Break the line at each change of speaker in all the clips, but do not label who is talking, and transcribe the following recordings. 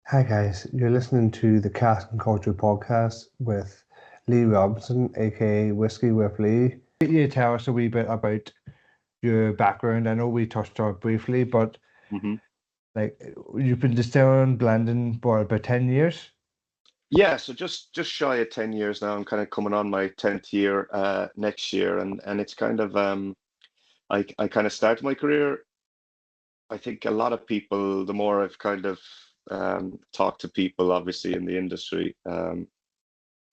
Hi guys, you're listening to the Cask Culture podcast with Lee Robinson, aka Whiskey with Lee. You tell us a wee bit about your background. I know we touched on it briefly, but
hmm
like you've been distilling, blending for about 10 years.
Yeah, so just shy of 10 years now. I'm kind of coming on my 10th year next year, and it's kind of I kind of started my career. I think a lot of people, the more I've kind of talked to people, obviously in the industry,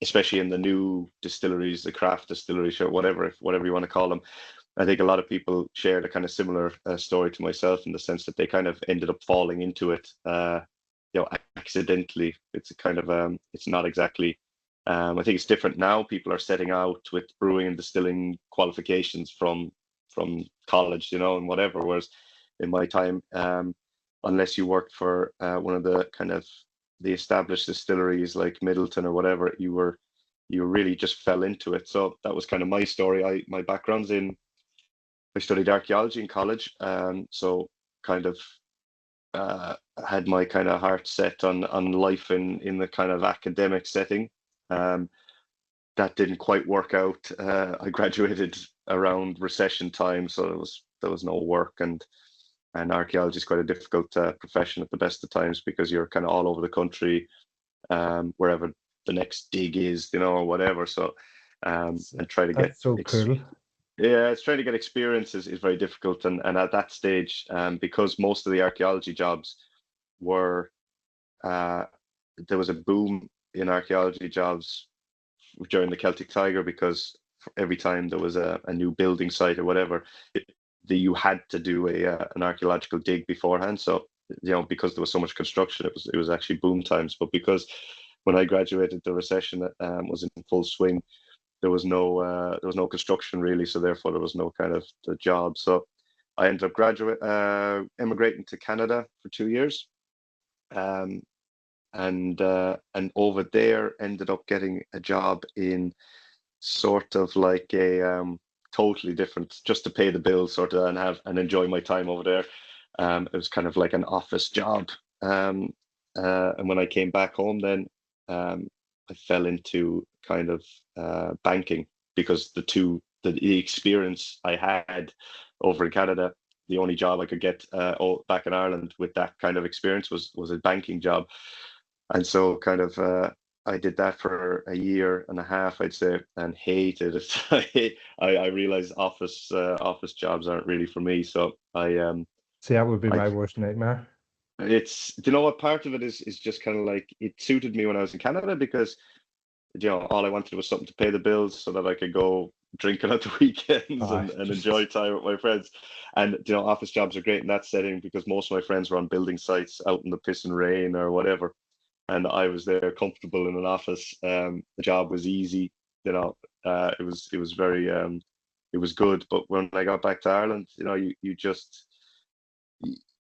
especially in the new distilleries, the craft distilleries, or whatever, whatever you want to call them. I think a lot of people shared a kind of similar story to myself in the sense that they kind of ended up falling into it, accidentally. It's a kind of it's not exactly. I think it's different now. People are setting out with brewing and distilling qualifications from college, and whatever. Whereas in my time, unless you worked for one of the kind of the established distilleries like Middleton or whatever, you really just fell into it. So that was kind of my story. My background's in I studied archaeology in college, so kind of uh, had my kind of heart set on life in the kind of academic setting. Um, that didn't quite work out. I graduated around recession time, so there was no work, and archaeology is quite a difficult profession at the best of times because you're kind of all over the country, wherever the next dig is, or whatever. So, and try to get
That's so cool.
yeah, it's trying to get experience is very difficult. And at that stage, because most of the archaeology jobs were, uh, there was a boom in archaeology jobs during the Celtic Tiger because every time there was a new building site or whatever, you had to do an archaeological dig beforehand. So, because there was so much construction, it was actually boom times. But because when I graduated, the recession was in full swing, there was no construction really, so therefore there was no kind of the job. So I ended up emigrating to Canada for 2 years, um, and over there ended up getting a job in sort of like a totally different, just to pay the bills, sort of, and enjoy my time over there. It was kind of like an office job, um, and when I came back home, then um, I fell into kind of banking because the experience I had over in Canada, the only job I could get back in Ireland with that kind of experience was a banking job, and so kind of I did that for a year and a half, I'd say, and hated it. I realized office jobs aren't really for me. So
See, that would be
I
my worst nightmare.
it's do you know what, part of it is just kind of like it suited me when I was in Canada because all I wanted was something to pay the bills so that I could go drinking at the weekends
Ah,
and enjoy
just
time with my friends. And office jobs are great in that setting because most of my friends were on building sites out in the piss and rain or whatever, and I was there comfortable in an office. The job was easy, it was very it was good. But when I got back to Ireland, you just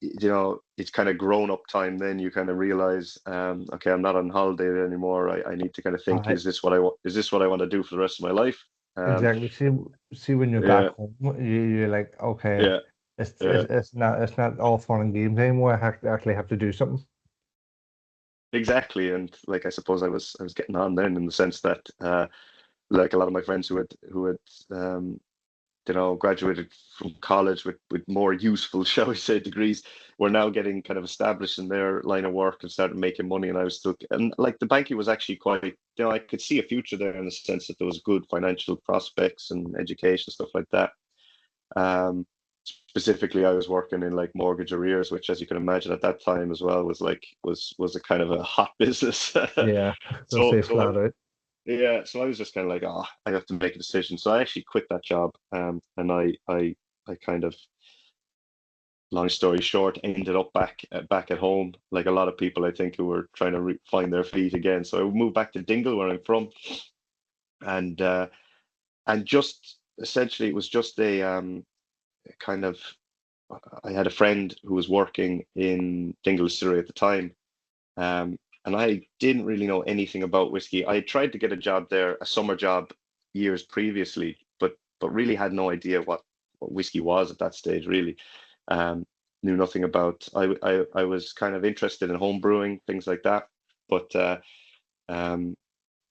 it's kind of grown up time. Then you kind of realize, okay, I'm not on holiday anymore. I need to kind of think,
I
is this what I want to do for the rest of my life? Um,
exactly. See, when you're back
yeah,
home, you're like, okay,
yeah,
it's
yeah.
it's it's not all fun and games anymore. I actually have to do something.
Exactly. And like I suppose I was getting on then in the sense that like a lot of my friends who had graduated from college with more useful, shall we say, degrees, were now getting kind of established in their line of work and started making money. And I was still, and like the banking was actually quite, I could see a future there in the sense that there was good financial prospects and education, stuff like that. Um, Specifically, I was working in like mortgage arrears, which, as you can imagine, at that time as well was a kind of a hot business.
Yeah, they'll
So,
say
so
flat out.
yeah, so I was just kind of like, oh, I have to make a decision. So I actually quit that job, and I kind of, long story short, ended up back at home, like a lot of people I think who were trying to find their feet again. So I moved back to Dingle, where I'm from, and just essentially it was just a kind of. I had a friend who was working in Dingle Distillery at the time, and I didn't really know anything about whiskey. I tried to get a job there, a summer job, years previously, but really had no idea what whiskey was at that stage, really. Um, knew nothing about. I was kind of interested in home brewing, things like that. But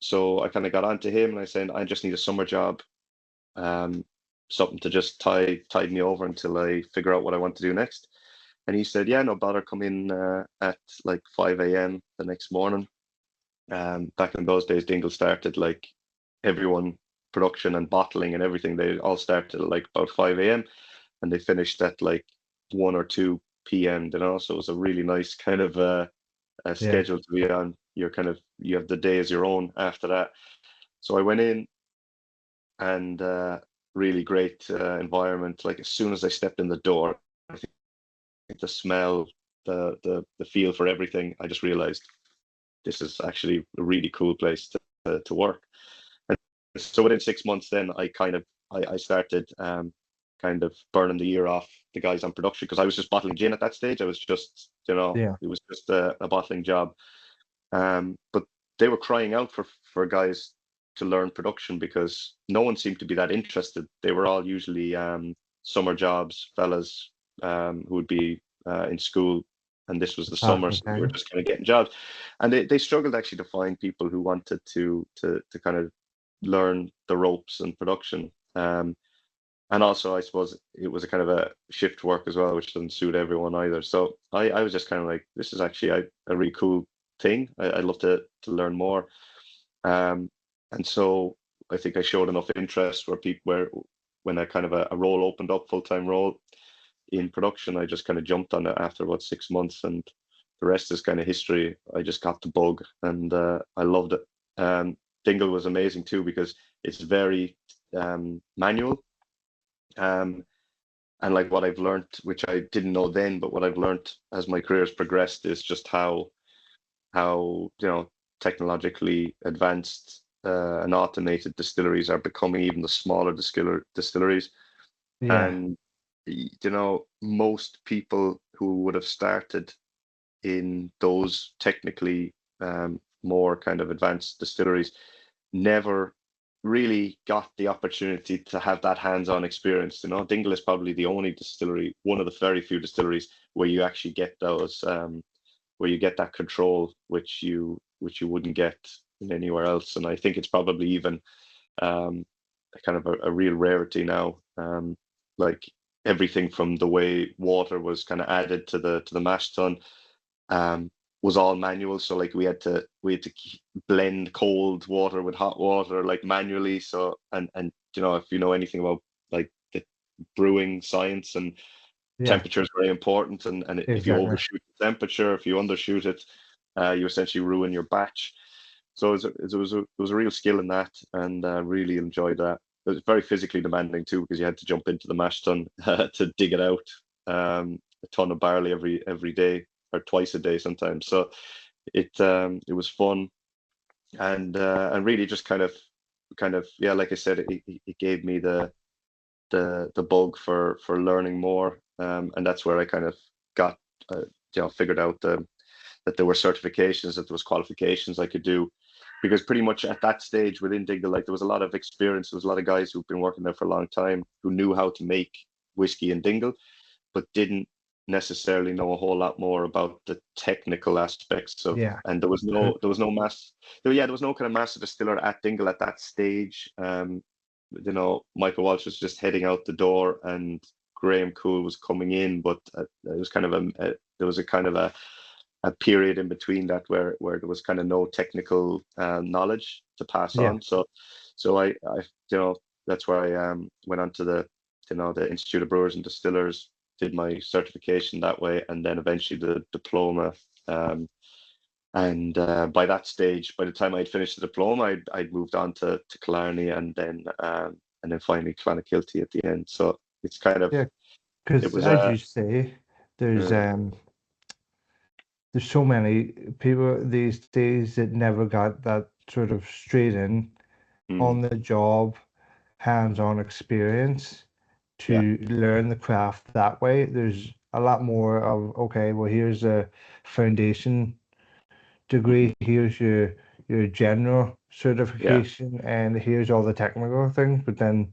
so I kind of got onto him and I said, I just need a summer job, something to just tide me over until I figure out what I want to do next. And he said, yeah, no bother, come in at like 5 a.m. the next morning. Back in those days, Dingle started like everyone, production and bottling and everything. They all started at like about 5 a.m. and they finished at like 1 or 2 p.m. You know, so it was a really nice kind of a
Yeah.
schedule to be on. You have the day as your own after that. So I went in and really great environment. Like as soon as I stepped in the door, I think the smell, the feel for everything, I just realized this is actually a really cool place to work. And so within 6 months, then I started kind of burning the ear off the guys on production because I was just bottling gin at that stage. I was just,
Yeah.
it was just a bottling job. But they were crying out for guys to learn production because no one seemed to be that interested. They were all usually summer jobs, fellas who would be in school, and this was the
Back
summer,
in
so they were
time.
just kind of getting jobs. And they struggled actually to find people who wanted to kind of learn the ropes and production. And also, I suppose it was a kind of a shift work as well, which doesn't suit everyone either. So I was just kind of like, this is actually a really cool thing. I'd love to learn more. Um, and so I think I showed enough interest where when a kind of a role opened up, full-time role in production, I just kind of jumped on it after about 6 months, and the rest is kind of history. I just got the bug, and I loved it. Dingle was amazing too because it's very manual. Um, and like what I've learned, which I didn't know then, but what I've learned as my career has progressed is just how technologically advanced and automated distilleries are becoming, even the smaller distilleries.
Yeah.
And most people who would have started in those technically more kind of advanced distilleries never really got the opportunity to have that hands-on experience. Dingle is probably the only distillery, one of the very few distilleries where you actually get those, where you get that control, which you wouldn't get in anywhere else. And I think it's probably even kind of a real rarity now. Like everything from the way water was kind of added to the mash tun was all manual. So like we had to blend cold water with hot water like manually. So and if you know anything about like the brewing science, and
Yeah.
temperature is very important. And if you
Exactly.
overshoot the temperature, if you undershoot it, you essentially ruin your batch. So it was a real skill in that, and really enjoyed that. It was very physically demanding too because you had to jump into the mash tun to dig it out. A ton of barley every day or twice a day sometimes. So it was fun, and really just kind of yeah, like I said, it gave me the bug for learning more, and that's where I kind of got figured out that there were certifications, that there was qualifications I could do, because pretty much at that stage within Dingle, like there was a lot of experience. There was a lot of guys who've been working there for a long time who knew how to make whiskey in Dingle, but didn't necessarily know a whole lot more about the technical aspects of.
Yeah.
And there was no kind of master distiller at Dingle at that stage. Michael Walsh was just heading out the door, and Graham Cool was coming in, but it was kind of there was a kind of a period in between that where there was kind of no technical knowledge to pass
Yeah.
on. So I that's where I went on to the Institute of Brewers and Distillers, did my certification that way, and then eventually the diploma. And by that stage, by the time I'd finished the diploma, I'd moved on to Killarney, and then finally Clonakilty at the end. So it's kind of
Yeah.
it
Because
was
as you say, there's
uh,
there's so many people these days that never got that sort of straight in
mm,
on the job, hands-on experience
yeah,
to learn the craft that way. There's a lot more of, okay, well, here's a foundation
hmm,
degree, here's your general
yeah,
certification, and here's all the technical things. But then,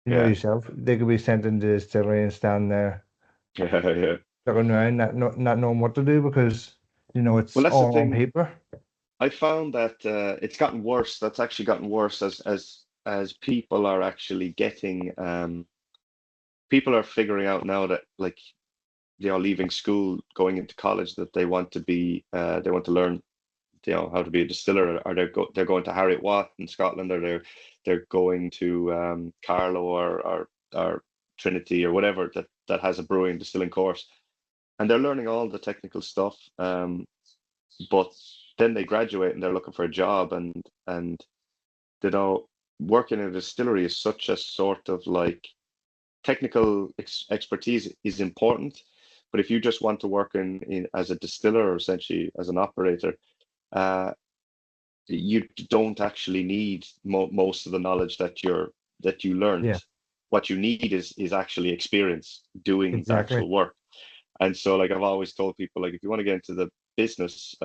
you know
yeah,
yourself, they could be sent into the distillery and stand there
yeah, yeah.
looking around, not knowing what to do because
Well,
it's
that's the
all on
thing.
paper.
I found that it's gotten worse. That's actually gotten worse as people are actually getting people are figuring out now that like leaving school, going into college, that they want to be they want to learn how to be a distiller, or they're going to Harriet Watt in Scotland, or they're going to Carlow or Trinity or whatever that has a brewing distilling course, and they're learning all the technical stuff. But then they graduate and they're looking for a job, and you know working in a distillery is such a sort of like technical expertise is important, but if you just want to work in as a distiller or essentially as an operator, uh, you don't actually need most of the knowledge that you learned.
Yeah,
What you need is actually experience doing the
exactly.
actual work. And so, like I've always told people, like if you want to get into the business,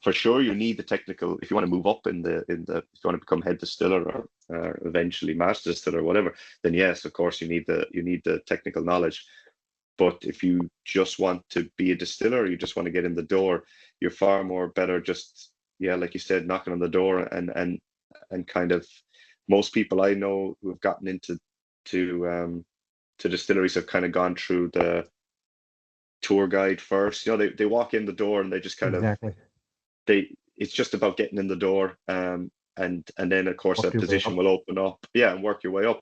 for sure you need the technical. If you want to move up if you want to become head distiller or eventually master distiller or whatever, then yes, of course you need the technical knowledge. But if you just want to be a distiller, you just want to get in the door, you're far more better just, yeah, like you said, knocking on the door and kind of most people I know who have gotten into to distilleries have kind of gone through the tour guide first. They walk in the door and they just kind of
Exactly.
they it's just about getting in the door, and then of course a
Work your way
position
up.
will open up, yeah, and work your way up,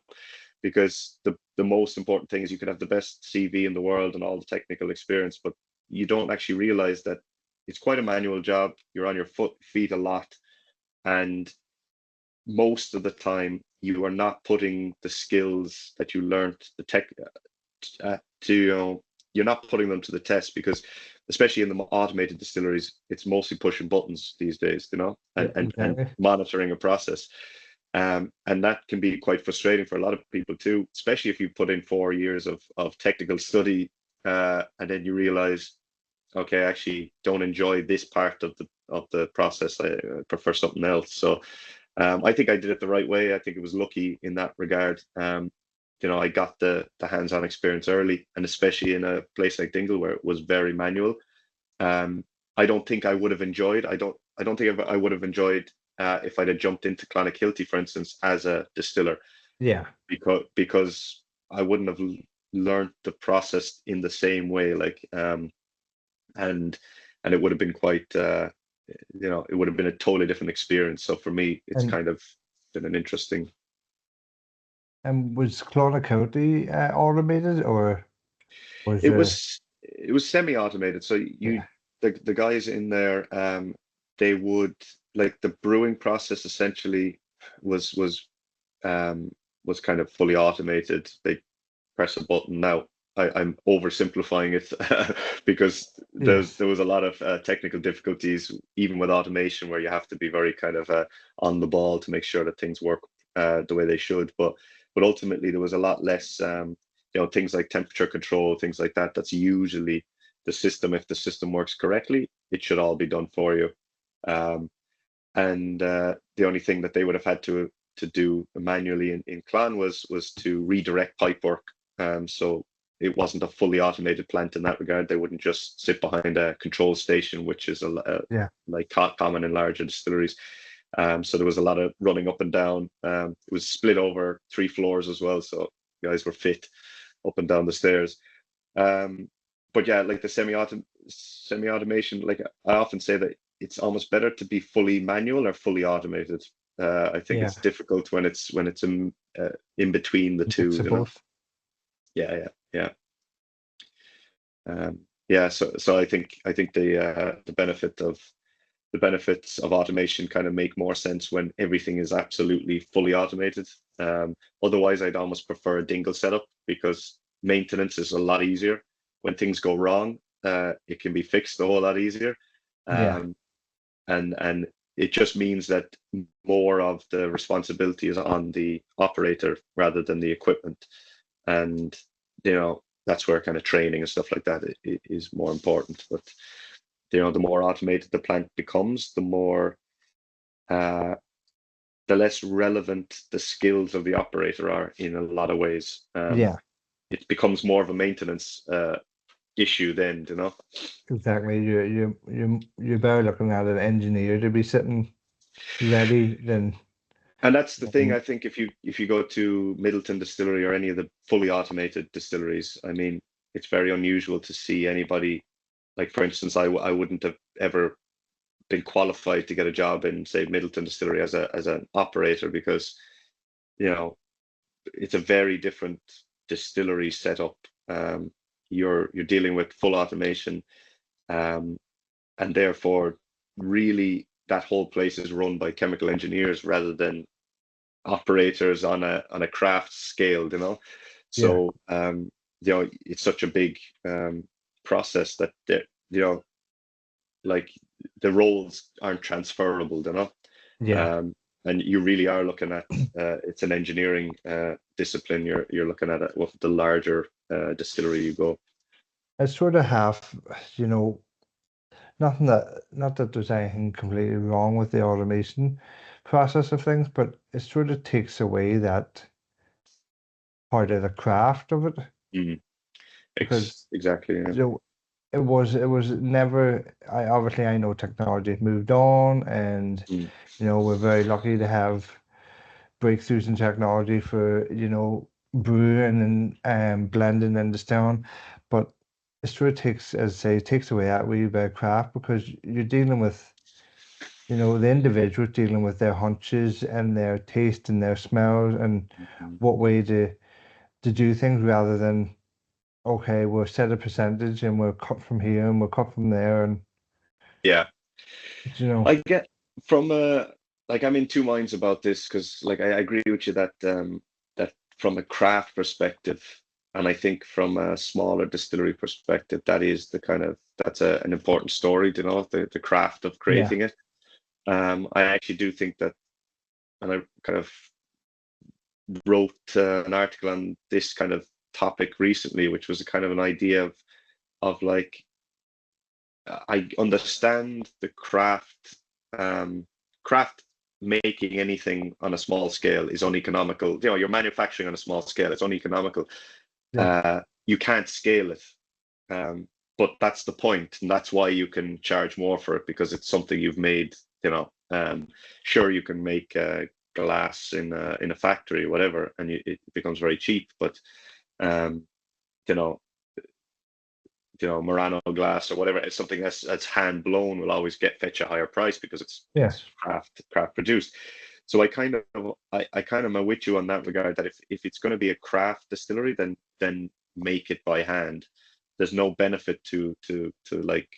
because the most important thing is you can have the best CV in the world and all the technical experience, but you don't actually realize that it's quite a manual job. You're on your feet a lot, and most of the time you are not putting the skills that you learned, the tech to you're not putting them to the test, because especially in the automated distilleries, it's mostly pushing buttons these days,
Yeah,
and
exactly.
monitoring a process. And that can be quite frustrating for a lot of people too, especially if you put in 4 years of technical study, and then you realize, okay, I actually don't enjoy this part of the process. I prefer something else. So I think I did it the right way. I think it was lucky in that regard. I got the hands-on experience early, and especially in a place like Dingle where it was very manual. Um, I don't think I would have enjoyed. I don't think I would have enjoyed if I'd have jumped into Clonakilty, for instance, as a distiller,
Yeah,
because I wouldn't have learned the process in the same way. And it would have been quite. It would have been a totally different experience. So for me, it's
and
kind of been an interesting.
was Clonakilty automated or was
It was semi-automated. So
yeah,
the guys in there, they would like the brewing process essentially was was um was kind of fully automated. They press a button. Now I'm oversimplifying it because
yes,
there was a lot of technical difficulties even with automation, where you have to be very kind of on the ball to make sure that things work the way they should. But ultimately there was a lot less things like temperature control, things like that. That's usually the system. If the system works correctly, it should all be done for you. Um, and the only thing that they would have had to do manually in Clan was to redirect pipe work. So it wasn't a fully automated plant in that regard. They wouldn't just sit behind a control station, which is
yeah,
like common in larger distilleries. So there was a lot of running up and down. It was split over 3 floors as well, so guys were fit up and down the stairs. Um, but yeah, like the semi-automation, like I often say that it's almost better to be fully manual or fully automated. I think
yeah.
it's difficult when it's in between the
Mix of
two.
both.
Yeah, yeah, yeah. So I think the benefits of automation kind of make more sense when everything is absolutely fully automated. Otherwise, I'd almost prefer a dingle setup, because maintenance is a lot easier. When things go wrong, it can be fixed a whole lot easier.
Yeah,
Um, and it just means that more of the responsibility is on the operator rather than the equipment. And, that's where kind of training and stuff like that is more important. But, the more automated the plant becomes, uh, the less relevant the skills of the operator are in a lot of ways.
yeah,
It becomes more of a maintenance issue then,
Exactly. You're better looking at an engineer to be sitting ready than
And that's the thing.
um,
I think if you go to Middleton Distillery or any of the fully automated distilleries, I mean, it's very unusual to see anybody, like for instance, I wouldn't have ever been qualified to get a job in, say, Middleton Distillery as an operator, because you know it's a very different distillery setup. You're dealing with full automation, um, and therefore, really, that whole place is run by chemical engineers rather than operators on a craft scale.
yeah,
So it's such a big process that like the roles aren't transferable.
yeah.
Um, and you really are looking at it's an engineering discipline. You're looking at it with the larger distillery you go.
It's sort of half, you know, nothing that not that there's anything completely wrong with the automation process of things, but it sort of takes away that part of the craft of it
Mm.
because
Exactly. Yeah.
you know it was never I obviously I know technology has moved on and
Mm.
you know we're very lucky to have breakthroughs in technology for you know brewing and blending and distilling, but it sort of takes as I say it takes away that wee bit of craft because you're dealing with you know the individuals dealing with their hunches and their taste and their smells and
Mhm.
what way to do things rather than okay, we'll set a percentage and we'll cut from here and we'll cut from there and
Yeah.
you know,
I get from like I'm in two minds about this, because like I agree with you that that from a craft perspective, and I think from a smaller distillery perspective, that is the kind of that's an important story, the craft of
yeah,
creating it. I actually do think that, and I kind of wrote an article on this kind of topic recently, which was a kind of an idea of like I understand the craft. Craft making anything on a small scale is uneconomical. You're manufacturing on a small scale; it's uneconomical.
yeah,
You can't scale it, um, but that's the point, and that's why you can charge more for it, because it's something you've made. Sure, you can make glass in a factory, or whatever, and it becomes very cheap. But um, you know, Murano glass or whatever, it's something that's hand blown will always fetch a higher price because
yeah,
it's craft produced. So I kind of am with you on that regard, that if it's going to be a craft distillery, then make it by hand. There's no benefit to like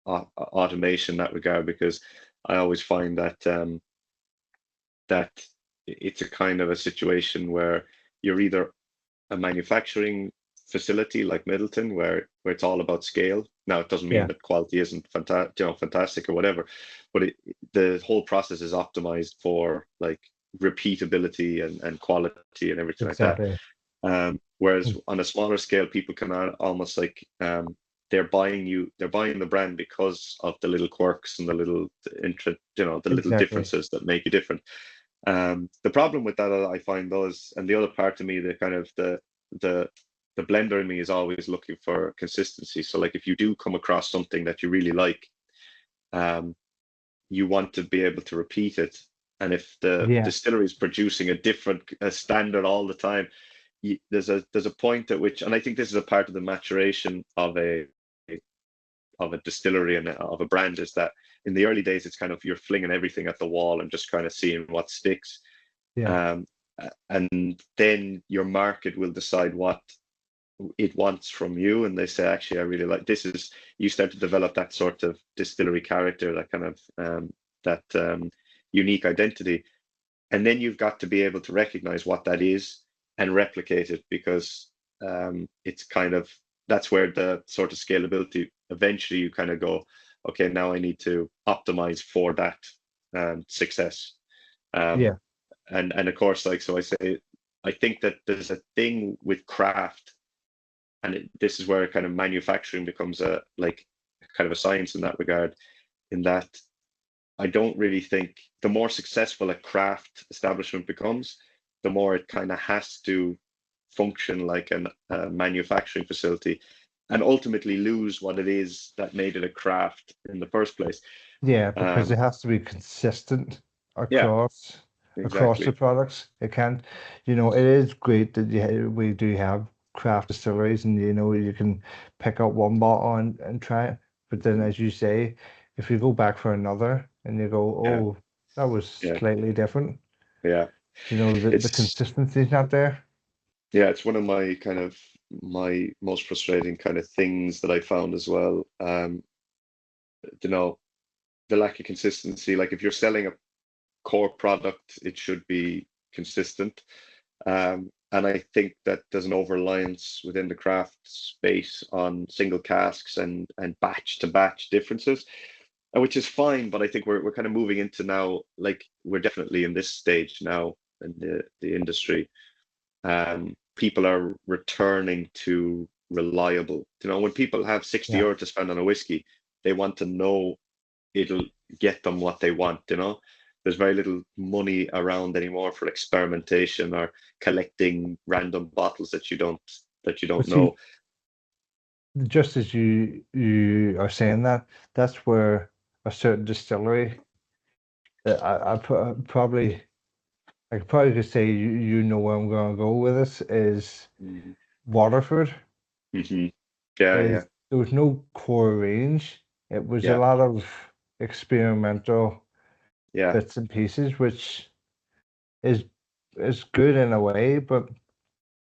automation in that regard, because I always find that it's a kind of a situation where you're either a manufacturing facility like Middleton, where it's all about scale. Now, it doesn't mean
yeah,
that quality isn't fantastic or whatever, but the whole process is optimized for like repeatability and quality and everything like that.
exactly.
Whereas
Mm,
on a smaller scale, people can almost like they're buying the brand because of the little quirks and the little the little
exactly.
differences that make you different. The problem with that, I find, though, is, and the other part to me, the kind of the the blender in me is always looking for consistency. So, like, if you do come across something that you really like, um, you want to be able to repeat it. And if the
Yeah,
distillery is producing a standard all the time, there's a point at which, and I think this is a part of the maturation of a distillery and of a brand, is that in the early days it's kind of you're flinging everything at the wall and just kind of seeing what sticks,
yeah,
um, and then your market will decide what it wants from you, and they say, actually, I really like this. Is you start to develop that sort of distillery character, that kind of that unique identity, and then you've got to be able to recognize what that is and replicate it, because it's kind of that's where the sort of scalability, eventually you kind of go, okay, now I need to optimize for that success. um,
yeah,
and of course, like, so I say, I think that there's a thing with craft, and this is where kind of manufacturing becomes a like kind of a science in that regard, in that I don't really think the more successful a craft establishment becomes, the more it kind of has to function like a manufacturing facility, and ultimately lose what it is that made it a craft in the first place.
Yeah, because
Um,
it has to be consistent
yeah,
across the
exactly.
products. It can't, it is great that we do have craft distilleries, and you can pick up one bottle and try it. But then,
Mm,
as you say, if you go back for another and you go,
yeah,
oh, that was
yeah,
slightly different,
yeah.
the
It's
consistency is not there.
yeah, it's one of my most frustrating kind of things that I found as well. You know, the lack of consistency. Like if you're selling a core product, it should be consistent. And I think that there's an over-reliance within the craft space on single casks and batch to batch differences, which is fine. But I think we're kind of moving into now, like we're definitely in this stage now in the industry. People are returning to reliable. When people have 60
Yeah.
euro to spend on a whiskey, they want to know it'll get them what they want. There's very little money around anymore for experimentation or collecting random bottles that you don't
But see,
know.
just as you are saying that, that's where a certain distillery, probably. I could probably just say you know where I'm going to go with this is
Mm-hmm.
Waterford.
Mm-hmm. Yeah, yeah,
Is there was no core range. It was a
yeah,
lot of experimental
yeah.
bits and pieces, which is is good in a way, but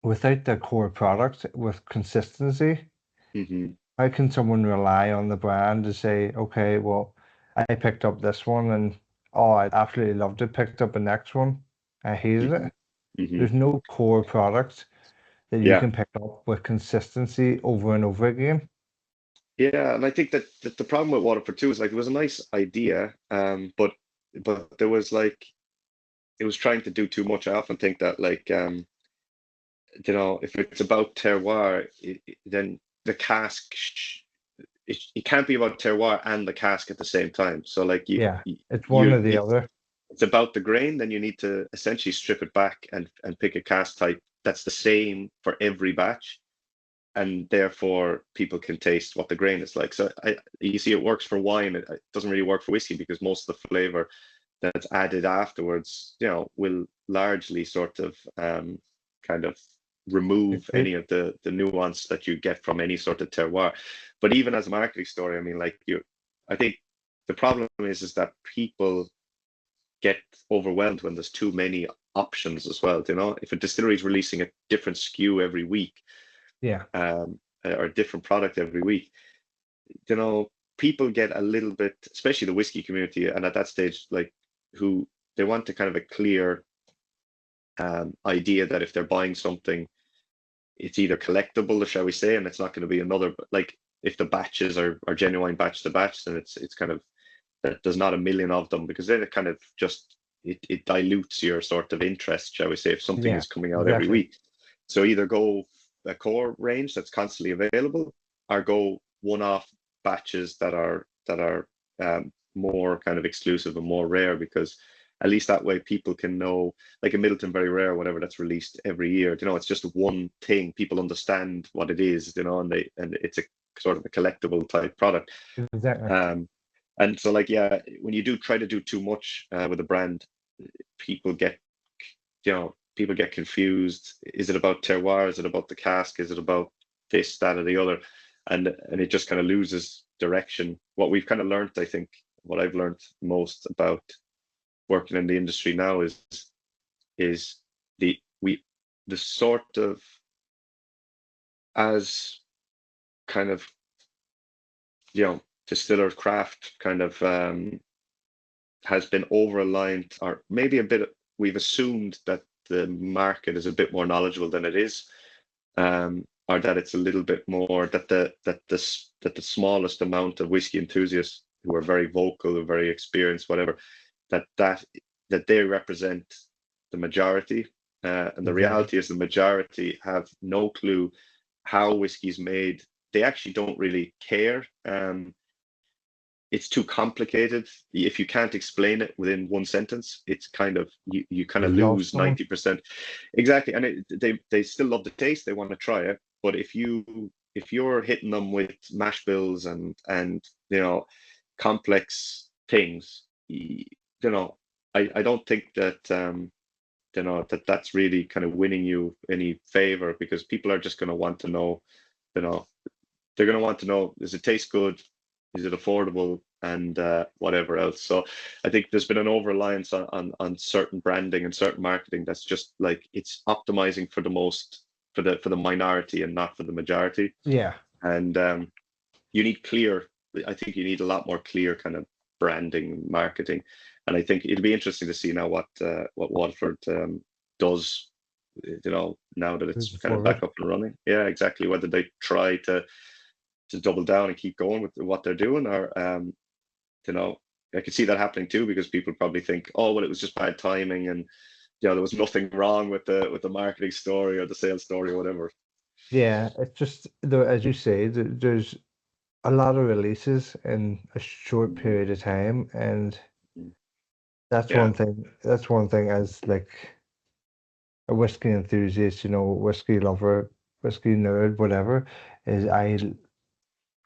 without the core product with consistency,
Mm-hmm.
how can someone rely on the brand to say, okay, well, I picked up this one and oh, I absolutely loved it, picked up the next one, I hated
Mm-hmm.
it.
Mm-hmm.
There's no core product that you
Yeah,
can pick up with consistency over and over again.
yeah. And I think that the problem with Waterford too is like it was a nice idea, but there was like it was trying to do too much. I often think that like if it's about terroir, then the cask it can't be about terroir and the cask at the same time. So like
Yeah, it's one or the
if
other.
it's about the grain, then you need to essentially strip it back and pick a cask type that's the same for every batch, and therefore people can taste what the grain is like. So you see, it works for wine. It doesn't really work for whiskey because most of the flavor that's added afterwards, will largely sort of kind of remove any
Dictate.
of the nuance that you get from any sort of terroir. But even as a marketing story, I mean, like I think the problem is that people get overwhelmed when there's too many options as well. If a distillery is releasing a different SKU every week,
Yeah,
or a different product every week, people get a little bit, especially the whiskey community, and at that stage, like who they want to kind of a clear idea that if they're buying something, it's either collectible, or shall we say, and it's not going to be another. Like if the batches are genuine batch to batch, then it's kind of that there's not a million of them, because then it kind of just it dilutes your sort of interest, shall we say, if something
yeah,
is coming out every
exactly.
week. So either go a core range that's constantly available, or go one-off batches that are more kind of exclusive and more rare, because at least that way people can know, like a Middleton Very Rare, whatever, that's released every year. It's just one thing. People understand what it is, and it's a sort of a collectible type product.
Exactly.
Um, and so, like, yeah, when you do try to do too much with a brand, people get, people get confused. Is it about terroir? Is it about the cask? Is it about this, that, or the other? And it just kind of loses direction. What we've kind of learned, I think, what I've learned most about working in the industry now is the we the sort of, as kind of, distiller craft kind of has been over aligned, or maybe a bit. We've assumed that the market is a bit more knowledgeable than it is, or that it's a little bit more that the smallest amount of whiskey enthusiasts who are very vocal, or very experienced, whatever, that that that they represent the majority. And the
Exactly.
reality is the majority have no clue how whiskey's made. They actually don't really care. It's too complicated. If you can't explain it within one sentence, it's kind of, you kind of
You've lost
lose
someone.
90%. Exactly. And they still love the taste. They want to try it. But if you if you're hitting them with mash bills and complex things, I don't think that that's really kind of winning you any favor, because people are just going to want to know, you know, they're going to want to know, does it taste good? Is it affordable? And whatever else. So I think there's been an over reliance on certain branding and certain marketing that's just like, it's optimizing for the minority and not for the majority.
Yeah.
And you need clear, I think you need a lot more clear kind of branding, marketing. And I think it'll be interesting to see now what Waterford does, now that it's
Moving
kind of back
forward.
up and running. Yeah, exactly. Whether they try to double down and keep going with what they're doing, or I could see that happening too, because people probably think, oh well, it was just bad timing, and there was nothing wrong with the marketing story or the sales story or whatever.
Yeah, it's just as you say, there's a lot of releases in a short period of time, and that's
Yeah.
one thing. That's one thing as like a whiskey enthusiast, whiskey lover, whiskey nerd, whatever, is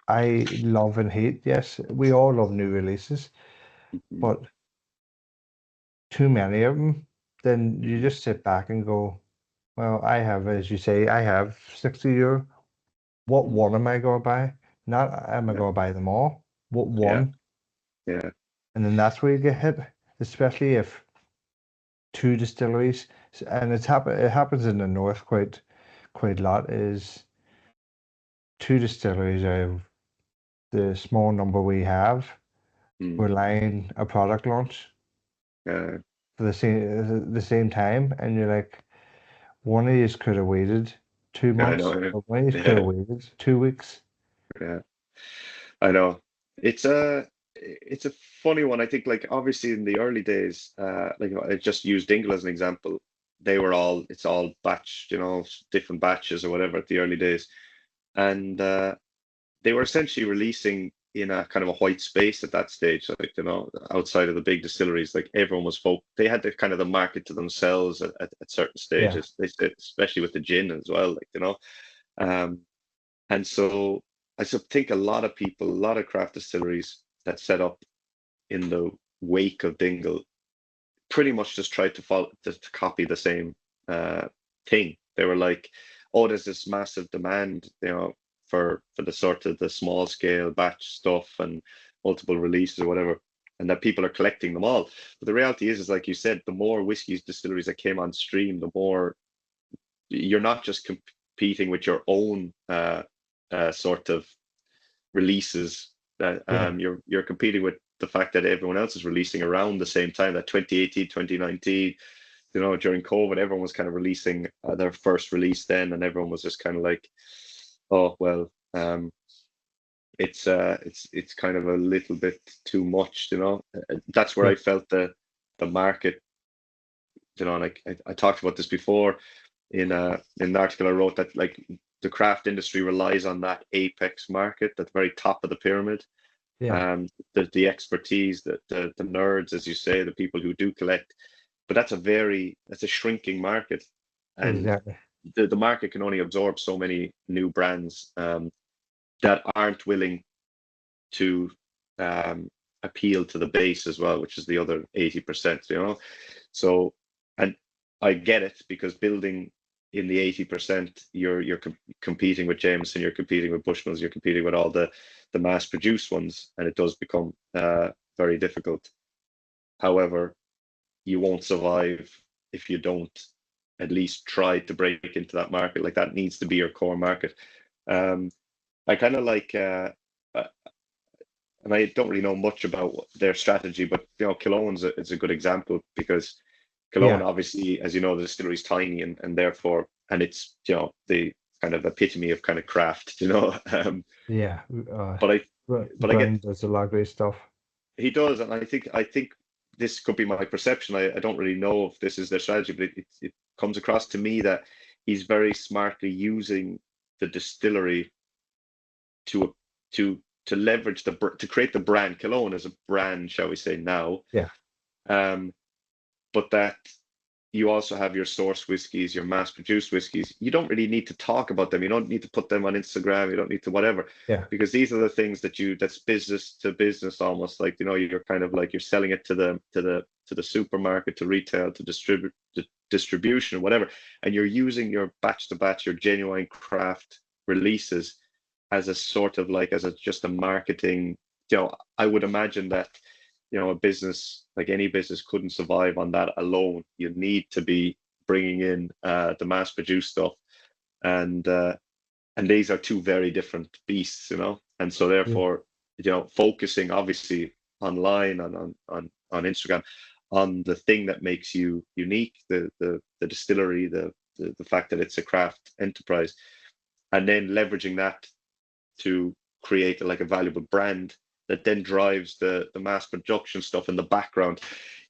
I love and hate. Yes, we all love new releases,
Mhm.
but too many of them, then you
Mhm.
just sit back and go, well, I have, as you say, I have 60 euro. What
Mhm.
one am I going to buy? Not am I
Yeah.
going to buy them all? What
Yeah.
one?
Yeah.
And then that's where you get hit, especially if two distilleries, and it happens in the north quite a lot, is two distilleries out of the small number we have
Mm.
relying a product launch
Yeah.
for the same time, and you're like, one of these could have waited two
I
months,
know.
or one of these could have
Yeah.
waited 2 weeks.
Yeah. I know. It's a funny one. I think, like, obviously in the early days, like, I just used Dingle as an example. It's all batch, different batches or whatever at the early days. And they were essentially releasing in a kind of a white space at that stage, like, outside of the big distilleries. Like, everyone was they had the kind of the market to themselves at certain
Yeah,
stages. They said, especially with the gin as well, like, um, and so I think a lot of people, a lot of craft distilleries that set up in the wake of Dingle pretty much just tried to follow to copy the same uh, thing. They were like, "Oh, there's this massive demand, for the sort of the small scale batch stuff and multiple releases or whatever, and that people are collecting them all." But the reality is like you said, the more whiskey distilleries that came on stream, the more you're not just competing with your own sort of releases. That
yeah,
you're competing with the fact that everyone else is releasing around the same time, that 2018, 2019, during COVID, everyone was kind of releasing their first release then, and everyone was just kind of like, oh well, it's kind of a little bit too much. That's where
yeah,
I felt the market. Like I talked about this before in an article I wrote, that like the craft industry relies on that apex market, at the very top of the pyramid.
yeah,
The expertise, the nerds, as you say, the people who do collect. But that's a shrinking market, and
exactly.
the market can only absorb so many new brands that aren't willing to appeal to the base as well, which is the other 80%. So, and I get it, because building in the 80%, you're competing with Jameson, you're competing with Bushmills, you're competing with all the mass produced ones, and it does become very difficult. However, you won't survive if you don't at least try to break into that market. Like, that needs to be your core market. Um, I kind of like, and I don't really know much about their strategy, but Killowen's is a good example, because Killowen,
Yeah,
obviously, as you know, the distillery is tiny, and therefore, and it's the kind of epitome of kind of craft.
yeah.
But I but I get
Brown does a lot of great stuff.
he does, and I think this could be my perception. I don't really know if this is their strategy, but it comes across to me that he's very smartly using the distillery to to leverage to create the brand. Cologne as a brand, shall we say now?
Yeah,
Um, but that you also have your source whiskies, your mass produced whiskies. You don't really need to talk about them. You don't need to put them on Instagram. You don't need to whatever,
Yeah.
because these are the things that's business to business almost. Like, you're kind of like you're selling it to the supermarket, to retail, to distribution, whatever, and you're using your batch to batch, your genuine craft releases as a sort of like as a just a marketing. I would imagine that a business, like any business, couldn't survive on that alone. You need to be bringing in the mass produced stuff, and these are two very different beasts, and so
Yeah.
therefore, focusing obviously online on Instagram on the thing that makes you unique, the distillery, the fact that it's a craft enterprise, and then leveraging that to create like a valuable brand that then drives the mass production stuff in the background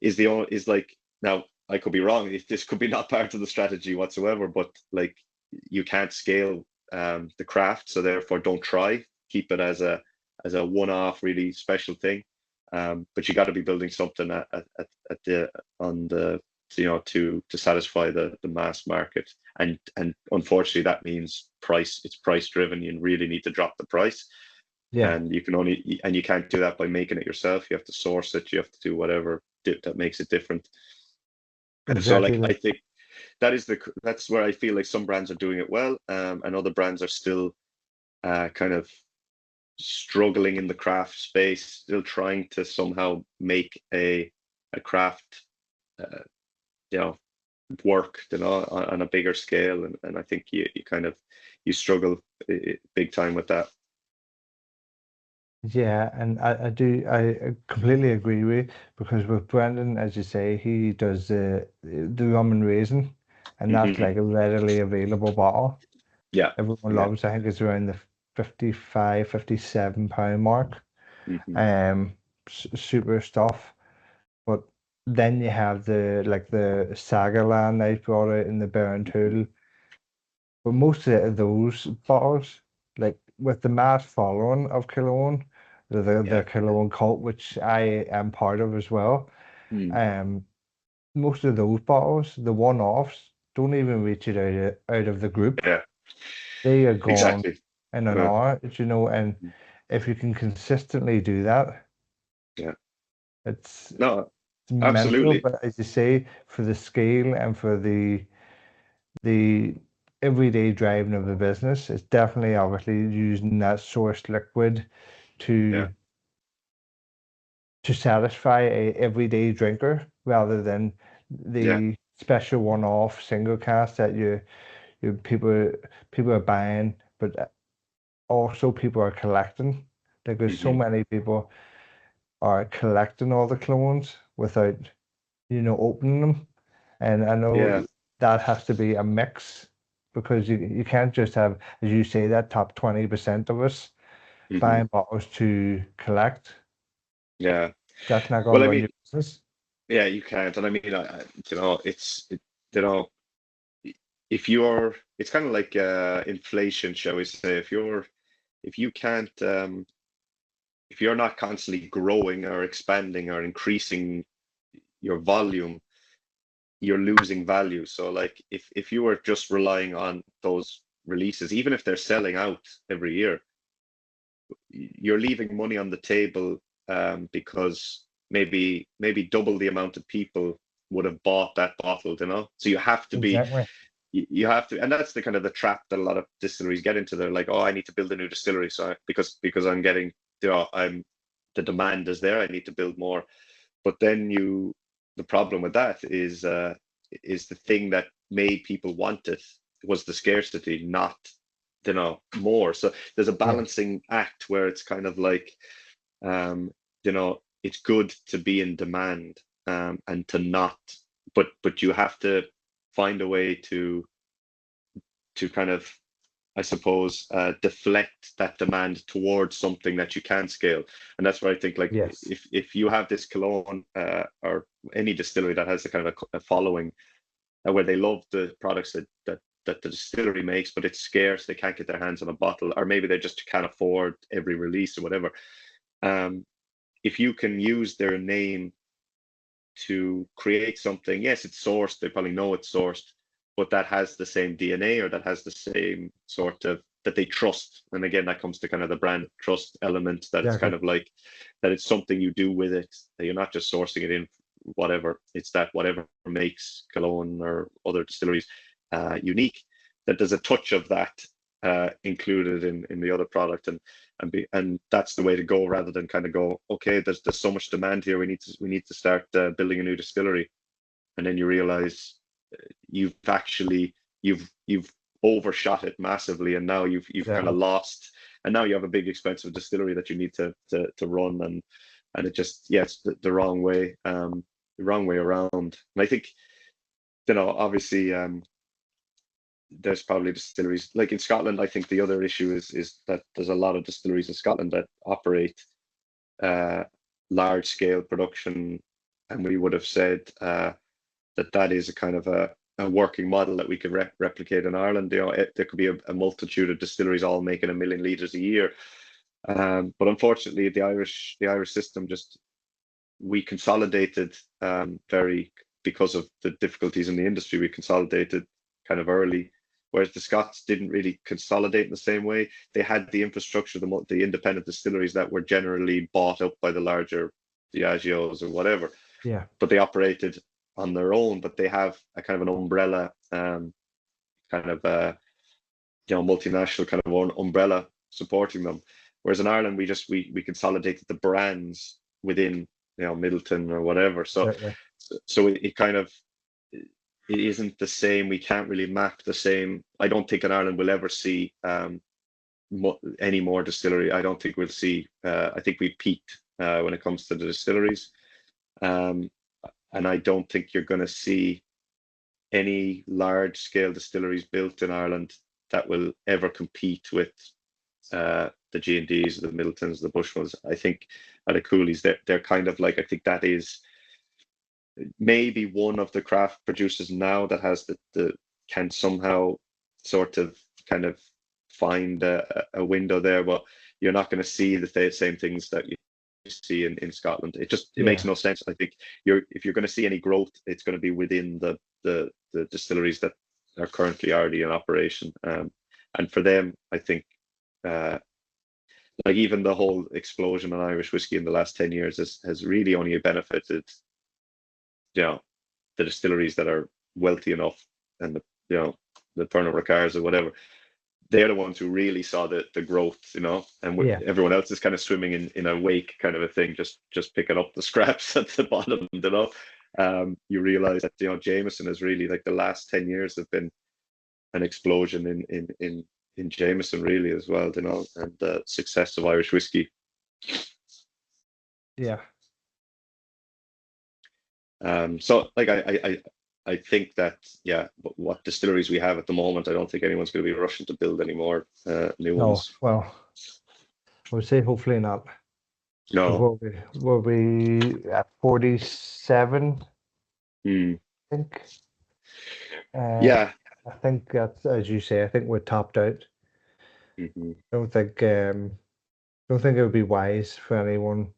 is like, now I could be wrong, this could be not part of the strategy whatsoever, but like you can't scale the craft, so therefore don't try, keep it as a one-off really special thing, but you got to be building something at the on the to satisfy the mass market, and unfortunately that means price. It's price driven. You really need to drop the price,
Yeah.
and you can't do that by making it yourself. You have to source it. You have to do whatever that makes it different. And so
Exactly.
like I think that's where I feel like some brands are doing it well, and other brands are still kind of struggling in the craft space, still trying to somehow make a craft uh, you know work, on a bigger scale, and I think you kind of you struggle big time with that.
Yeah, and I completely agree with you, because with Brendan, as you say, he does the rum and raisin, and that's
Hmm.
like a readily available bottle.
Yeah,
Everyone
yeah.
loves. I think it's around the 55, 57 pound mark.
Hmm.
Um, Super stuff. But then you have the Sagerland they brought out in the Baron
Hmm.
Tool. But most of those bottles, like with the mass following of Killowen, the
Yeah.
Killowen cult, which I am part of as well,
Mm.
um, most of those bottles, the one-offs, don't even reach it out of the group.
Yeah,
They are gone
exactly.
in an
uh,
hour, and if you can consistently do that,
yeah,
it's
no,
mental.
absolutely.
But as you say, for the scale and for the everyday driving of the business, it's definitely obviously using that source liquid
Yeah.
to satisfy a everyday drinker, rather than
Yeah.
the special one-off single cast that you people are buying, but also people are collecting. Like there's so
Hmm.
many people are collecting all the clones without opening them. And I
Yeah.
know that has to be a mix, because you can't just have, as you say, that top 20% of us
Hmm.
buying bottles to collect.
Yeah.
That's not going
Well,
to
I
run
mean,
your business.
yeah, you can't, and I mean, you know, if you're, it's kind of like inflation, shall we say? If you can't, if you're not constantly growing or expanding or increasing your volume, you're losing value. So like if you were just relying on those releases, even if they're selling out every year, you're leaving money on the table, because maybe double the amount of people would have bought that bottle, So
Exactly.
you have to, and that's the kind of the trap that a lot of distilleries get into. They're like, oh, I need to build a new distillery, so because I'm getting, I'm the demand is there, I need to build more. But then the problem with that is the thing that made people want it was the scarcity, not more. So there's a
Yeah.
balancing act where it's kind of like, it's good to be in demand, and to not, but you have to find a way to kind of, I suppose, deflect that demand towards something that you can scale. And that's where I think, like,
Yes.
if you have this cologne, or any distillery that has a kind of a following, where they love the products that the distillery makes, but it's scarce, they can't get their hands on a bottle, or maybe they just can't afford every release or whatever. If you can use their name to create something. Yes, it's sourced. They probably know it's sourced, but that has the same DNA, or that has the same sort of, that they trust. And again, that comes to kind of the brand trust element, that it's kind
Exactly.
of like that it's something you do with it, that you're not just sourcing it in whatever. It's that whatever makes Cologne or other distilleries unique, that there's a touch of that included in the other product, and that's the way to go, rather than kind of go, okay, there's so much demand here, we need to start building a new distillery, and then you realize you've actually you've overshot it massively, and now you've kind of
Exactly.
lost, and now you have a big expensive distillery that you need to run, and it just, yeah, it's the wrong way around. And I think, obviously, there's probably distilleries like in Scotland. I think the other issue is that there's a lot of distilleries in Scotland that operate uh, large scale production, and we would have said that is a kind of a working model that we could replicate in Ireland. There could be a multitude of distilleries all making 1 million liters a year, but unfortunately, the Irish system, just we consolidated very, because of the difficulties in the industry. We consolidated kind of early, whereas the Scots didn't really consolidate in the same way. They had the infrastructure, the independent distilleries that were generally bought up by the larger Diageos or whatever,
Yeah.
but they operated on their own. But they have a kind of an umbrella, kind of multinational kind of one umbrella supporting them. Whereas in Ireland, we consolidated the brands within, Middleton or whatever. So
Exactly.
it kind of, it isn't the same. We can't really map the same. I don't think in Ireland we'll ever see any more distillery. I don't think we'll see. I think we peaked when it comes to the distilleries, and I don't think you're going to see any large scale distilleries built in Ireland that will ever compete with the G&Ds, the Middletons, the Bushmills. I think at the Coolies, they're kind of like, I think that is maybe one of the craft producers now that has the can somehow sort of kind of find a window there, but you're not going to see the same things that you see in Scotland. It makes
Yeah.
no sense. I think if you're going to see any growth, it's going to be within the distilleries that are currently already in operation. And for them, I think like even the whole explosion in Irish whiskey in the last 10 years has really only benefited, the distilleries that are wealthy enough, and the turnover cars or whatever. They're the ones who really saw the growth, and
Yeah.
everyone else is kind of swimming in a wake kind of a thing, just picking up the scraps at the bottom. You realize that Jameson is really, like, the last 10 years have been an explosion in Jameson really as well, and the success of Irish whiskey.
Yeah.
So like I think that, yeah, what distilleries we have at the moment, I don't think anyone's going to be rushing to build any more new
No.
ones.
Well, I would say hopefully not.
No.
Were we at 47?
Mm.
I think. Uh,
Yeah.
I think that's, as you say. I think we're topped out.
Hmm.
Don't think don't think it would be wise for anyone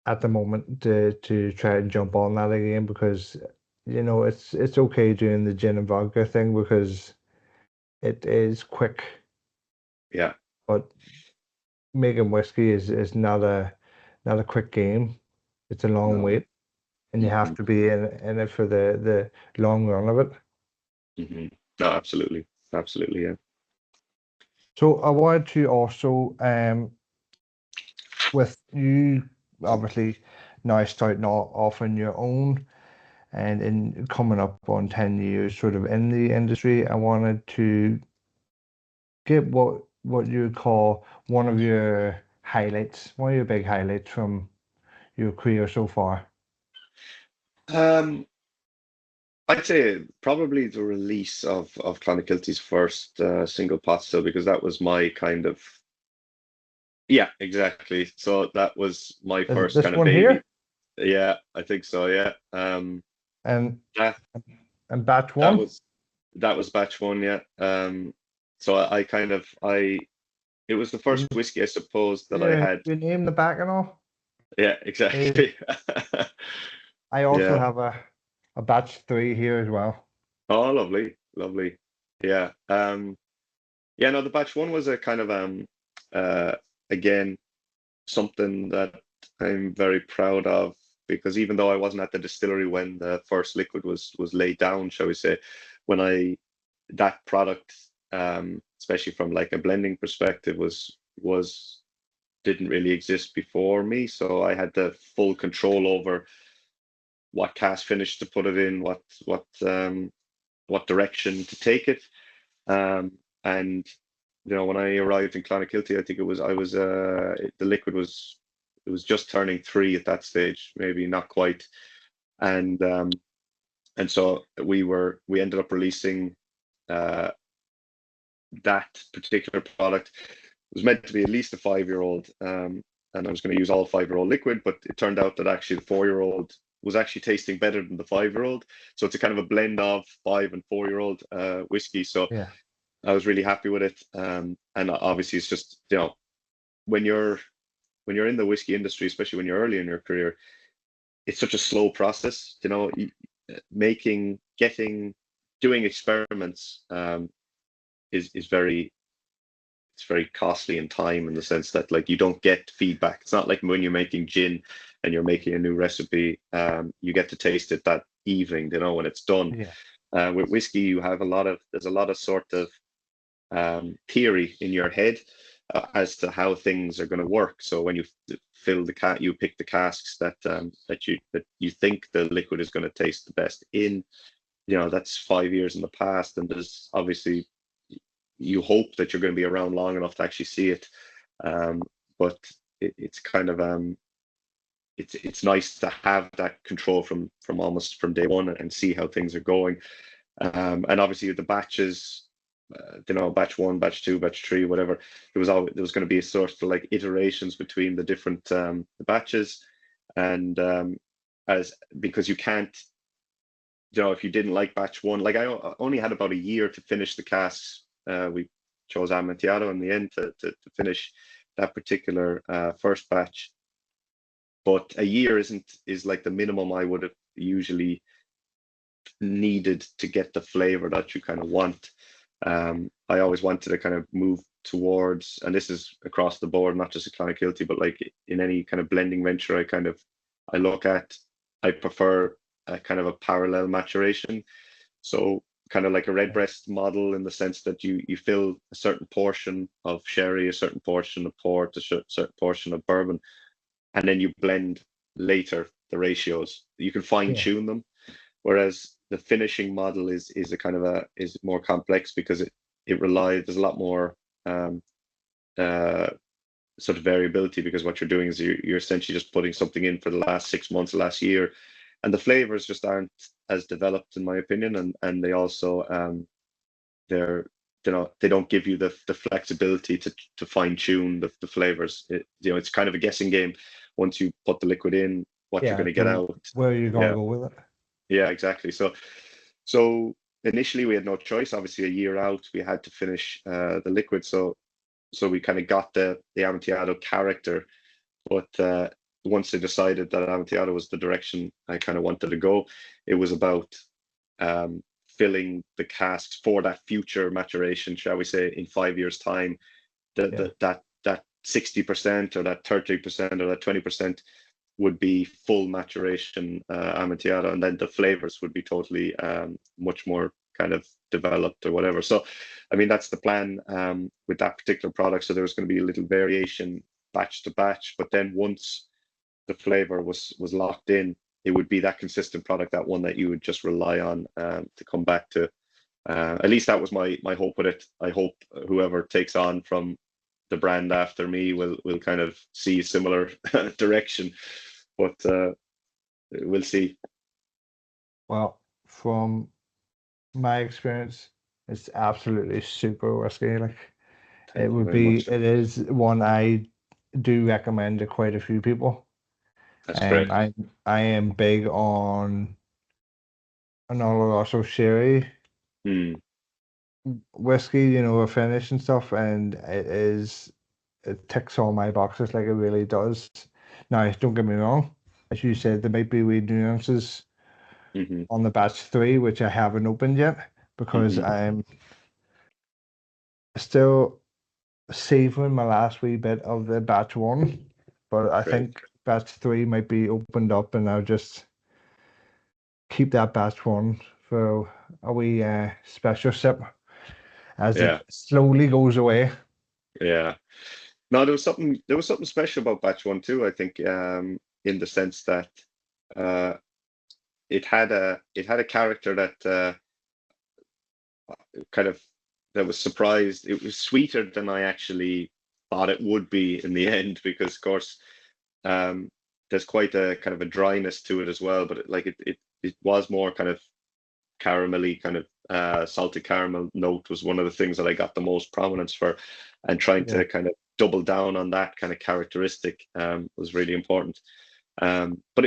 at the moment to try and jump on that again, because it's okay doing the gin and vodka thing because it is quick,
Yeah.
but making whiskey is not a quick game. It's a long
No.
wait, and you have
Hmm.
to be in it for the long run of it.
Hmm. No, absolutely. Absolutely, yeah.
So I wanted to also, with you obviously now starting off on your own and in coming up on 10 years sort of in the industry, I wanted to get what you would call one of your highlights, one of your big highlights from your career so far.
Um, I'd say probably the release of Clonakilty's first single pot still, because that was my kind of, yeah, exactly. So that was my
Is it
first
this
kind of
one
baby.
here?
Yeah, I think so. Yeah.
And
That
and batch
that
one?
was that was batch one. Yeah. So I kind of it was the first whiskey, I suppose, that I
Your
had.
your name, the back and all?
Yeah,
Eh,
exactly.
I also
Yeah.
have a batch 3 here as well.
Oh, lovely, lovely. Yeah. Yeah, no, the batch one was a kind of uh again something that I'm very proud of because even though I wasn't at the distillery when the first liquid was laid down, shall we say, when I that product, especially from like a blending perspective, was didn't really exist before me. So I had the full control over what cast finish to put it in, what direction to take it. And when I arrived in Clonakilty, I think the liquid was it was just turning 3 at that stage, maybe not quite. And so we ended up releasing uh, that particular product. It was meant to be at least a 5-year-old, and I was going to use all 5-year-old liquid, but it turned out that actually the 4-year-old was actually tasting better than the 5-year-old. So it's a kind of a blend of 5 and 4-year-old whiskey. So
Yeah.
I was really happy with it. And obviously, it's just when you're in the whiskey industry, especially when you're early in your career, it's such a slow process. Making, getting, doing experiments is very it's very costly in time in the sense that like you don't get feedback. It's not like when you're making gin and you're making a new recipe, you get to taste it that evening, when it's done.
Yeah.
With whiskey, there's a lot of sort of theory in your head as to how things are going to work. So when you you pick the casks that you think the liquid is going to taste the best in. That's 5 years in the past, and there's obviously you hope that you're going to be around long enough to actually see it. But it's kind of it's nice to have that control from almost from day one and see how things are going. And obviously the batches, batch one, batch two, batch three, whatever. There was going to be a sort of like iterations between the different the batches, and as because you can't, if you didn't like batch one, like I only had about a year to finish the casks. We chose Amontillado in the end to finish that particular first batch, but a year is like the minimum I would have usually needed to get the flavor that you kind of want. I always wanted to kind of move towards, and this is across the board, not just at Clonakilty, but like in any kind of blending venture, I prefer a kind of a parallel maturation. So kind of like a redbreast model in the sense that you fill a certain portion of sherry, a certain portion of port, a certain portion of bourbon, and then you blend later the ratios. You can fine
Yeah.
tune them. Whereas the finishing model is a kind of is more complex because there's a lot more uh, sort of variability because what you're doing is you're essentially just putting something in for the last 6 months, the last year, and the flavors just aren't as developed in my opinion, and they also they're they don't give you the flexibility to fine tune the flavors. It's kind of a guessing game once you put the liquid in, what you're
Yeah.
going to get
So
out.
where are you gonna
Yeah.
go with it?
Yeah, exactly. So initially we had no choice. Obviously, a year out, we had to finish the liquid. So we kind of got the Amontillado character, but once I decided that Amontillado was the direction I kind of wanted to go, it was about filling the casks for that future maturation, shall we say, in 5 years' time.
Yeah.
That 60% or that 30% or that 20% would be full maturation Amontillado, and then the flavors would be totally much more kind of developed or whatever. So, I mean, that's the plan with that particular product. So there was going to be a little variation batch to batch, but then once the flavor was locked in, it would be that consistent product, that one that you would just rely on to come back to. At least that was my hope with it. I hope whoever takes on from the brand after me will kind of see a similar direction, but we'll see.
Well, from my experience, it's absolutely super whiskey. Like
Thank you very much.
it is one I do recommend to quite a few people.
That's great.
I am big on an Oloroso sherry
Hmm.
whiskey, a finish and stuff, and it ticks all my boxes like it really does. Now, don't get me wrong, as you said, there might be wee nuances
Hmm.
on the batch three, which I haven't opened yet because
Hmm.
I'm still savouring my last wee bit of the batch one. But I
Great.
think batch three might be opened up, and I'll just keep that batch one for a wee special sip as
Yeah.
it slowly goes away.
Yeah. No, there was something special about batch one too, I think, in the sense that uh it had a character that kind of that was surprised. It was sweeter than I actually thought it would be in the end, because of course, um, there's quite a kind of a dryness to it as well. But it was more kind of caramelly, kind of salted caramel note was one of the things that I got the most prominence for, and trying
Yeah,
to kind of double down on that kind of characteristic was really important. But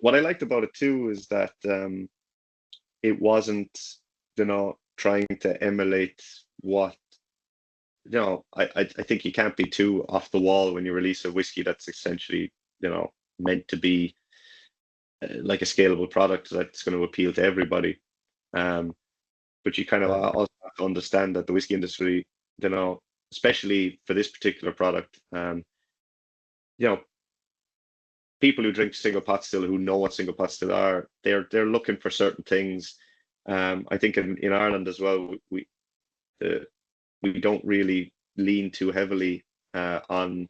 what I liked about it too is that it wasn't, trying to emulate what, I think you can't be too off the wall when you release a whiskey that's essentially, meant to be like a scalable product that's going to appeal to everybody. Um, but you kind of
yeah,
also have to understand that the whiskey industry, especially for this particular product, you know, people who drink single pot still, who know what single pot still are, they're looking for certain things. I think in Ireland as well, the, we don't really lean too heavily on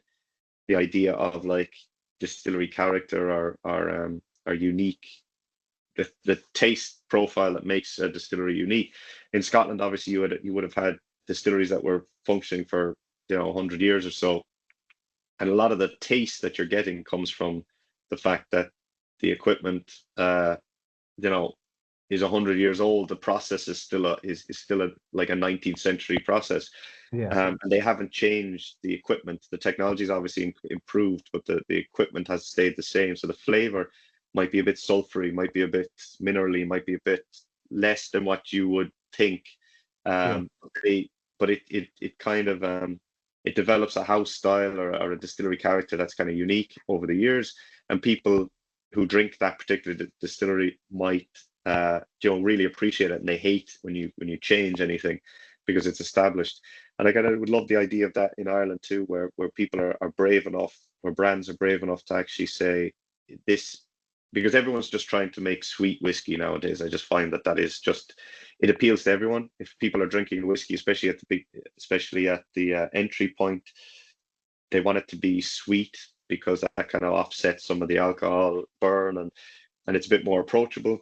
the idea of like distillery character or unique, the taste profile that makes a distillery unique. In Scotland, obviously, you would have had distilleries that were functioning for 100 years or so, and a lot of the taste that you're getting comes from the fact that the equipment, you know, is 100 years old. The process is still like a 19th century process,
yeah,
and they haven't changed the equipment. The technology's obviously improved, but the equipment has stayed the same. So the flavor might be a bit sulfury, might be a bit minerally, might be a bit less than what you would think.
yeah,
Um, they, but it kind of it develops a house style or a distillery character that's kind of unique over the years, and people who drink that particular distillery might really appreciate it, and they hate when you change anything because it's established. And I kind of would love the idea of that in Ireland too, where people are brave enough, where brands are brave enough to actually say this, because everyone's just trying to make sweet whiskey nowadays. I just find that is just, it appeals to everyone. If people are drinking whiskey, especially at the entry point, they want it to be sweet because that kind of offsets some of the alcohol burn, and it's a bit more approachable.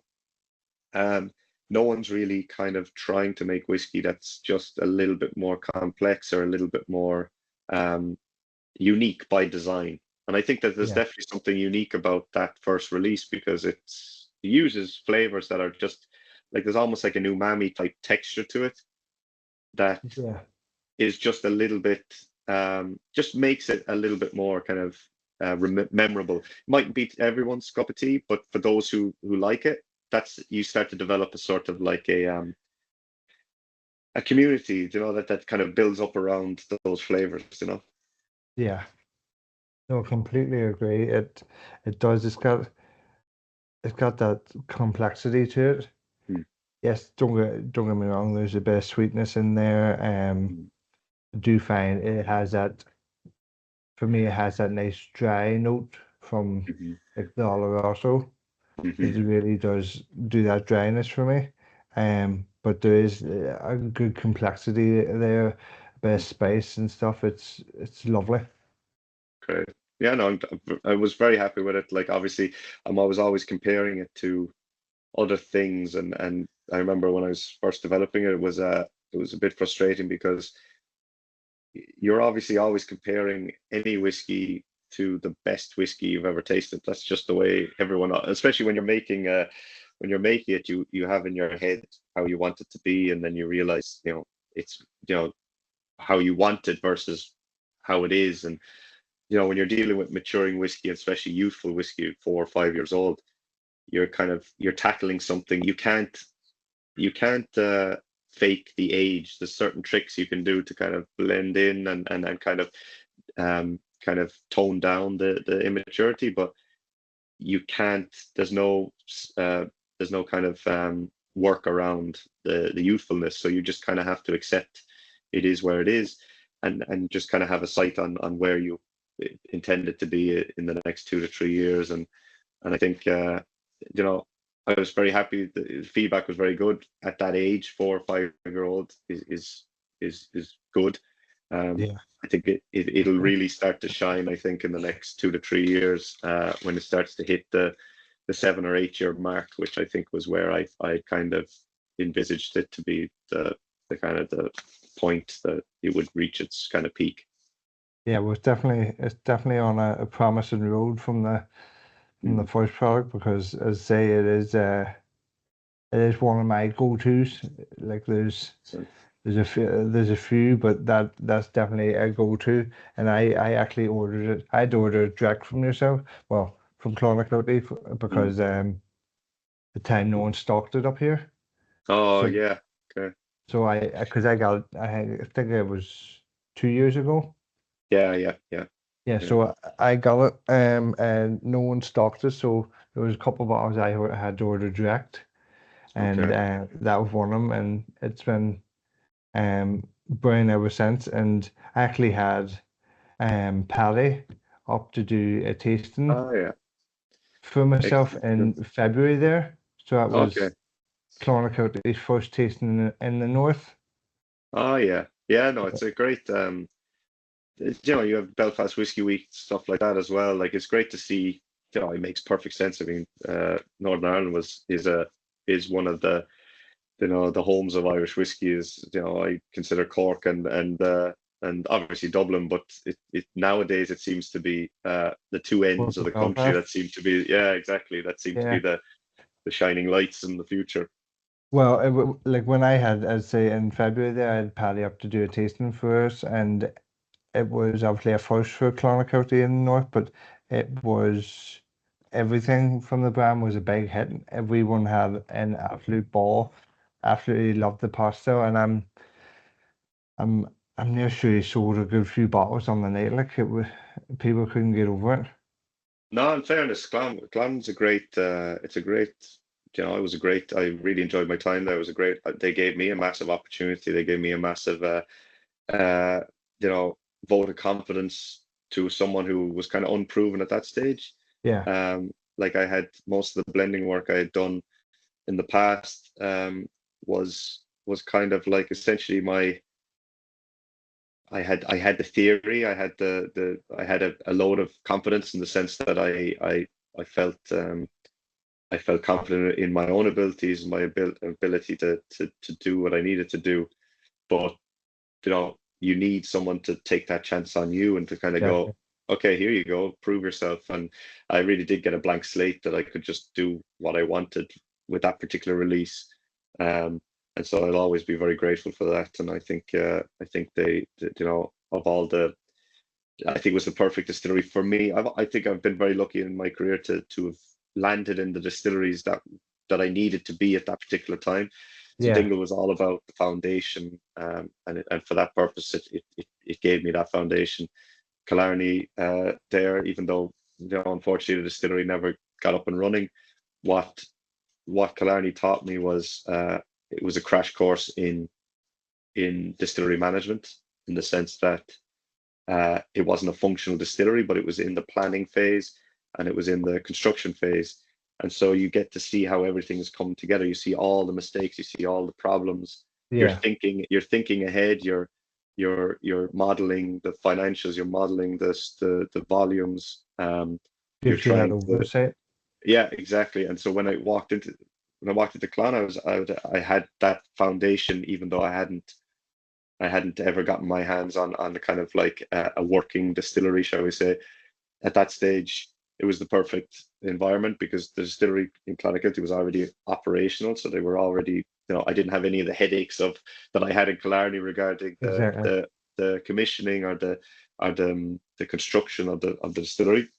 Um, no one's really kind of trying to make whiskey that's just a little bit more complex or a little bit more um, unique by design. And I think that there's
yeah,
definitely something unique about that first release, because it uses flavors that are just like, there's almost like an umami type texture to it that
yeah,
is just a little bit, just makes it a little bit more kind of memorable. Mightn't be everyone's cup of tea, but for those who like it, that's, you start to develop a sort of like a community, that kind of builds up around those flavors.
yeah. No, completely agree. It does. It's got that complexity to it.
Mm,
Yes, don't get me wrong. There's a bit of sweetness in there.
mm,
I do find it has that. For me, it has that nice dry note from
mhm,
like the Oloroso. It
mhm.
really does do that dryness for me. But there is a good complexity there, a bit of spice and stuff. It's lovely.
Great. Yeah, no, I was very happy with it. Like, obviously, I was always comparing it to other things, and I remember when I was first developing it, it was a bit frustrating because you're obviously always comparing any whiskey to the best whiskey you've ever tasted. That's just the way everyone, especially when you're making it, you have in your head how you want it to be, and then you realize, it's, how you want it versus how it is. And when you're dealing with maturing whiskey, especially youthful whiskey, 4 or 5 years old, you're tackling something you can't fake the age. There's certain tricks you can do to kind of blend in and kind of tone down the immaturity. But you can't. There's no kind of work around the youthfulness. So you just kind of have to accept it is where it is, and just kind of have a sight on where you intend it to be in the next 2 to 3 years. And I think I was very happy. The feedback was very good at that age. 4 or 5 year old is good.
Yeah.
I think it'll really start to shine, I think, in the next 2 to 3 years, when it starts to hit the 7 or 8 year mark, which I think was where I kind of envisaged it to be the kind of the point that it would reach its kind of peak.
Yeah, well, it's definitely on a promising road from the first product, because as I say, it is one of my go-tos. Like
So,
there's a few, but that's definitely a go-to. And I actually ordered it. I'd ordered it direct from yourself. Well, from Clonaclotty, because the time no one stocked it up here.
oh
So
yeah, okay,
so because I got it, I think it was 2 years ago.
yeah.
Yeah, so I got it, and no one stocked it. So there was a couple of bottles I had to order direct, and
Okay.
that was one of them. And it's been brilliant ever since. And I actually had Paddy up to do a tasting
Oh yeah,
for myself
excellent.
in February there. So that
Okay.
was Clonaclotty's first tasting in the north.
Oh yeah. No, it's a great. You have Belfast Whiskey Week, stuff like that as well. Like it's great to see. It makes perfect sense. I mean, Northern Ireland is one of the homes of Irish whiskey. Is I consider Cork and obviously Dublin, but it nowadays it seems to be the two ends
Cork
of
and
the country
Belfast.
that seem to be, yeah, exactly, that seem to be
Yeah.
the shining lights in the future.
Well, like when I had, I'd say in February there, I had Paddy up to do a tasting for us, and it was obviously a first for Clonaclotty in the north, but it was everything from the brand was a big hit. Everyone had an absolute ball, absolutely loved the pasta, and I'm I'm near sure he sold a good few bottles on the night. Like it was, people couldn't get over it.
No, in fairness, Clan's a great. It's a great. It was a great. I really enjoyed my time there. It was a great. They gave me a massive opportunity. They gave me a massive, uh, you know, vote of confidence to someone who was kind of unproven at that stage.
Yeah,
Like I had most of the blending work I had done in the past, was kind of like essentially my. I had the theory. I had I had a load of confidence in the sense that I felt. I felt confident in my own abilities and my ability to do what I needed to do. But you need someone to take that chance on you and to kind of
definitely.
go, okay, here you go, prove yourself. And I really did get a blank slate that I could just do what I wanted with that particular release. And so I'll always be very grateful for that. And I think of all the, I think it was the perfect distillery for me. I think I've been very lucky in my career to have landed in the distilleries that I needed to be at that particular time. So
Yeah,
Dingle was all about the foundation, and for that purpose, it gave me that foundation. Killarney, there, even though unfortunately the distillery never got up and running, what Killarney taught me was, it was a crash course in distillery management, in the sense that it wasn't a functional distillery, but it was in the planning phase and it was in the construction phase. And so you get to see how everything is coming together. You see all the mistakes, you see all the problems.
yeah.
You're thinking ahead. You're modeling the financials. You're modeling the volumes. You're
Gives you that
trying to,
oversight.
yeah, exactly. And so when I walked into Clon, I had that foundation, even though I hadn't ever gotten my hands on the kind of like a working distillery, shall we say. At that stage, it was the perfect environment because the distillery in Clonakilty was already operational, so they were already. I didn't have any of the headaches that I had in Killarney regarding the
Exactly.
the the commissioning or the construction of the distillery.